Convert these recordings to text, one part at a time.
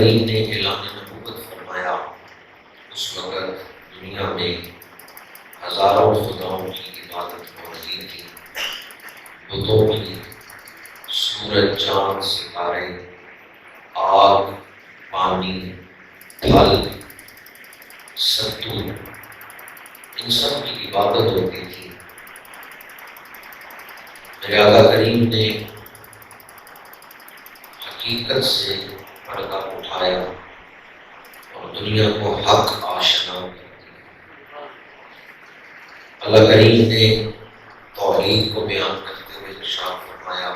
کریم نے اعلان نبوت فرمایا اس وقت دنیا میں ہزاروں خداؤں کی عبادت ہو رہی تھی، بتوں کی، سورج، چاند، ستارے، آگ، پانی، پھل، ستو، ان سب کی عبادت ہوتی تھی۔ میرے آقا کریم نے حقیقت سے پردہ اٹھایا اور دنیا کو حق آشنا کر دیا۔ اللہ کریم نے توحید کو بیان کرتے ہوئے ارشاد فرمایا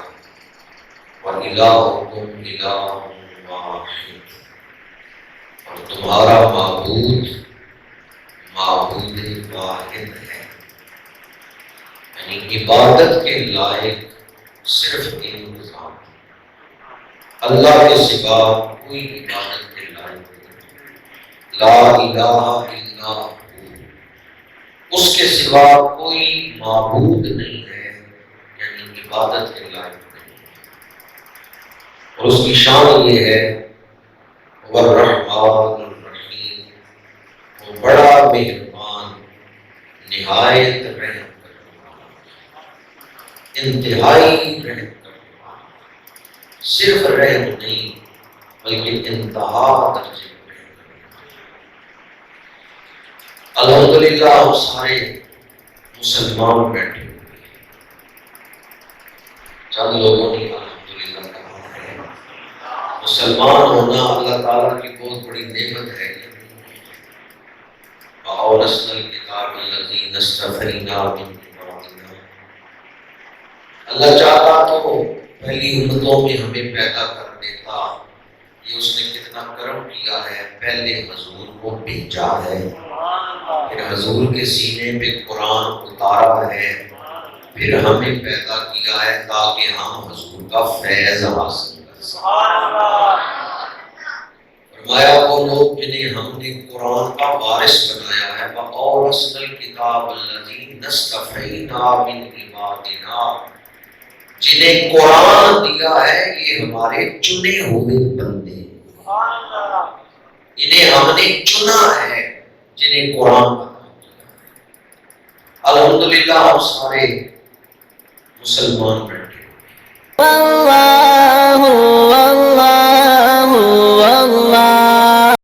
وَإِلَٰهُكُمْ إِلَٰهٌ وَاحِدٌ، اور تمہارا معبود معبود واحد ہے، یعنی عبادت کے لائق صرف ایک ذات، اللہ کے سوا کوئی عبادت کے لائق نہیں، لا الہ الا ہو، اس کے سوا کوئی معبود نہیں ہے، یعنی عبادت کے لائق نہیں ہے۔ اور اس کی شان یہ ہے والرحمن الرحیم، وہ بڑا مہربان، نہایت رحم کرنے والا، انتہائی رحم کرنے والا، صرف رحم نہیں بلکہ انتہا درجے میں رحم کرنے والا۔ الحمدللہ ہم سارے مسلمان بیٹھے ہوئے ہیں، چند لوگوں نے الحمدللہ کہا ہے۔ مسلمان ہونا اللہ تعالیٰ کی بہت بڑی نعمت ہے۔ وَأَوْرَثْنَا الْكِتَابَ الَّذِينَ اصْطَفَيْنَا مِنْ عِبَادِنَا، اللہ چاہتا تو پہلی امتوں میں ہمیں پیدا کر دیتا، یہ اس نے کتنا کرم کیا ہے، پہلے حضور کو بھیجا ہے، پھر حضور کے سینے پہ قرآن اتارا ہے، پھر ہمیں پیدا کیا ہے تاکہ ہم حضور کا فیض حاصل کر سکیں۔ فرمایا وہ لوگ جنہیں ہم نے قرآن کا وارث بنایا ہے، وَأَوْرَثْنَا الْكِتَابَ الَّذِينَ اصْطَفَيْنَا مِنْ عِبَادِنَا، جنہیں قرآن دیا ہے یہ ہمارے چنے ہوئے بندے، انہیں ہم نے چنا ہے جنہیں قرآن بنا دیا۔ الحمدللہ ہم سارے مسلمان بیٹھے۔ واللہ واللہ